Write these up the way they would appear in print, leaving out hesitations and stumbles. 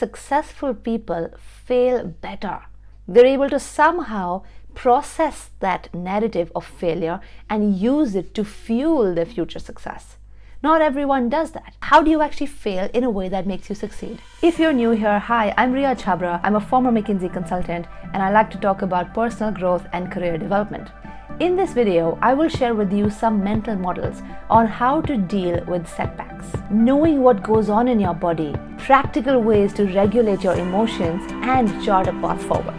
successful people fail better. They're able to somehow process that narrative of failure and use it to fuel their future success. Not everyone does that. How do you actually fail in a way that makes you succeed? If you're new here, hi, I'm Riya Chhabra. I'm a former McKinsey consultant, and I like to talk about personal growth and career development. In this video, I will share with you some mental models on how to deal with setbacks. Knowing what goes on in your body, practical ways to regulate your emotions, and chart a path forward.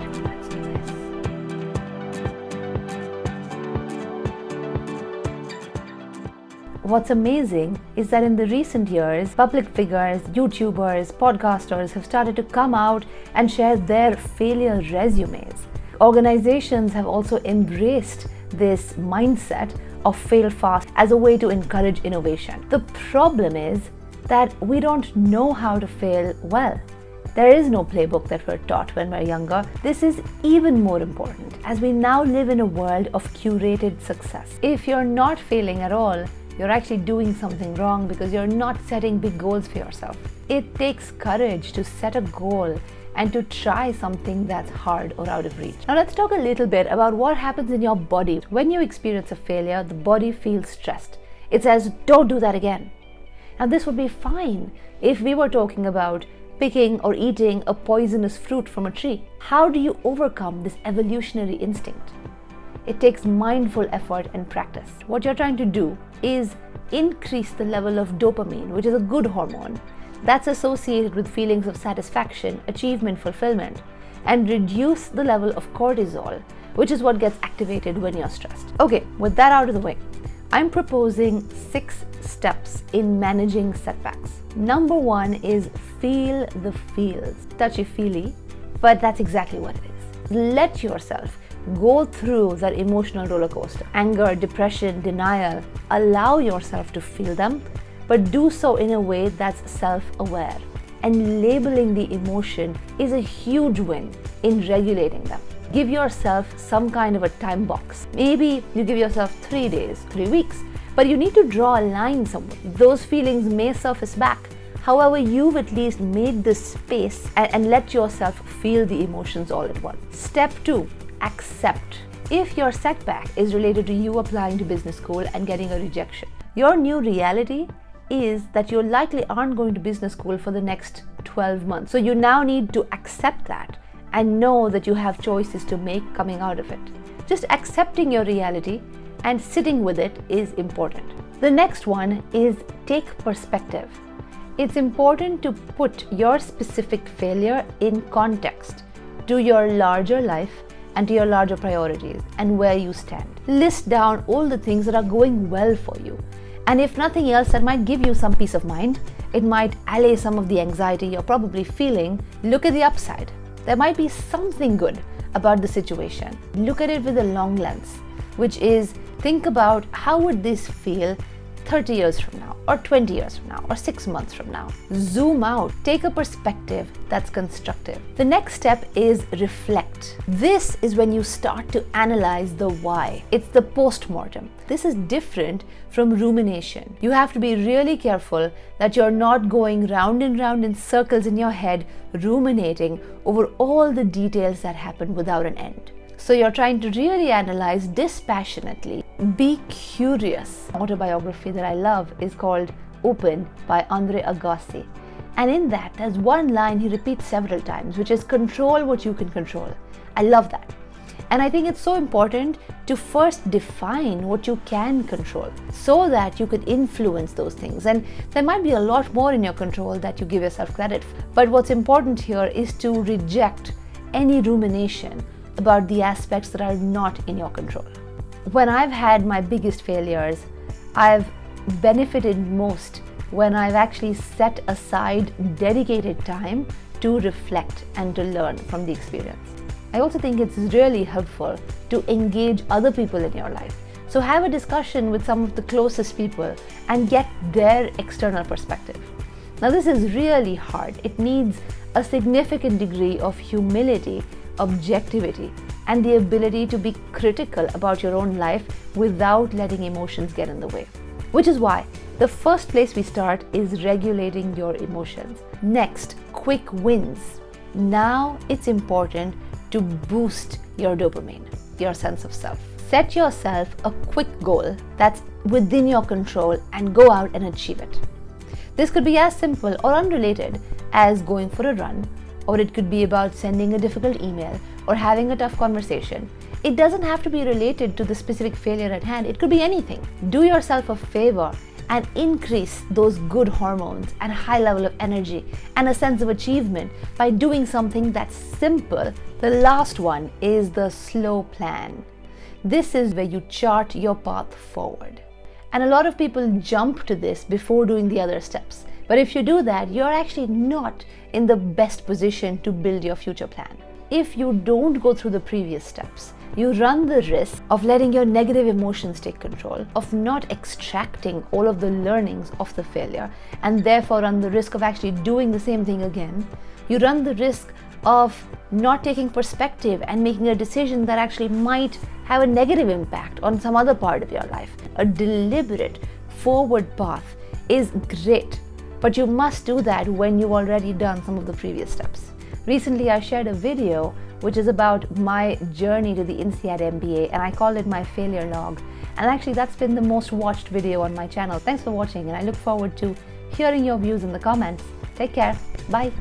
What's amazing is that in the recent years, public figures, YouTubers, podcasters have started to come out and share their failure resumes. Organizations have also embraced this mindset of fail fast as a way to encourage innovation. The problem is that we don't know how to fail well. There is no playbook that we're taught when we're younger. This is even more important as we now live in a world of curated success. If you're not failing at all, you're actually doing something wrong because you're not setting big goals for yourself. It takes courage to set a goal and to try something that's hard or out of reach. Now let's talk a little bit about what happens in your body. When you experience a failure, the body feels stressed. It says, don't do that again. Now this would be fine if we were talking about picking or eating a poisonous fruit from a tree. How do you overcome this evolutionary instinct? It takes mindful effort and practice. What you're trying to do is increase the level of dopamine, which is a good hormone that's associated with feelings of satisfaction, achievement, fulfillment, and reduce the level of cortisol, which is what gets activated when you're stressed. Okay, with that out of the way, I'm proposing 6 steps in managing setbacks. Number 1 is feel the feels. Touchy-feely, but that's exactly what it is. Let yourself go through that emotional roller coaster. Anger, depression, denial. Allow yourself to feel them, but do so in a way that's self-aware. And labeling the emotion is a huge win in regulating them. Give yourself some kind of a time box. Maybe you give yourself 3 days, 3 weeks, but you need to draw a line somewhere. Those feelings may surface back. However, you've at least made this space and let yourself feel the emotions all at once. Step 2. Accept. If your setback is related to you applying to business school and getting a rejection, your new reality is that you likely aren't going to business school for the next 12 months. So you now need to accept that and know that you have choices to make coming out of it. Just accepting your reality and sitting with it is important. The next one is take perspective. It's important to put your specific failure in context to your larger life and to your larger priorities and where you stand. List down all the things that are going well for you. And if nothing else, that might give you some peace of mind. It might allay some of the anxiety you're probably feeling. Look at the upside. There might be something good about the situation. Look at it with a long lens, which is think about how would this feel 30 years from now, or 20 years from now, or 6 months from now. Zoom out. Take a perspective that's constructive. The next step is reflect. This is when you start to analyze the why. It's the post-mortem. This is different from rumination. You have to be really careful that you're not going round and round in circles in your head, ruminating over all the details that happen without an end. So you're trying to really analyze dispassionately. Be curious. Autobiography that I love is called Open by Andre Agassi. And in that, there's one line he repeats several times, which is control what you can control. I love that. And I think it's so important to first define what you can control so that you can influence those things. And there might be a lot more in your control that you give yourself credit for. But what's important here is to reject any rumination about the aspects that are not in your control. When I've had my biggest failures, I've benefited most when I've actually set aside dedicated time to reflect and to learn from the experience. I also think it's really helpful to engage other people in your life. So have a discussion with some of the closest people and get their external perspective. Now this is really hard. It needs a significant degree of humility, objectivity, and the ability to be critical about your own life without letting emotions get in the way. Which is why the first place we start is regulating your emotions. Next, quick wins. Now it's important to boost your dopamine, your sense of self. Set yourself a quick goal that's within your control and go out and achieve it. This could be as simple or unrelated as going for a run, or it could be about sending a difficult email or having a tough conversation. It doesn't have to be related to the specific failure at hand. It could be anything. Do yourself a favor and increase those good hormones and high level of energy and a sense of achievement by doing something that's simple. The last one is the slow plan. This is where you chart your path forward. And a lot of people jump to this before doing the other steps. But if you do that, you're actually not in the best position to build your future plan. If you don't go through the previous steps, you run the risk of letting your negative emotions take control, of not extracting all of the learnings of the failure, and therefore run the risk of actually doing the same thing again. You run the risk of not taking perspective and making a decision that actually might have a negative impact on some other part of your life. A deliberate forward path is great, but you must do that when you've already done some of the previous steps. Recently, I shared a video which is about my journey to the INSEAD MBA, and I called it my failure log. And actually, that's been the most watched video on my channel. Thanks for watching, and I look forward to hearing your views in the comments. Take care. Bye.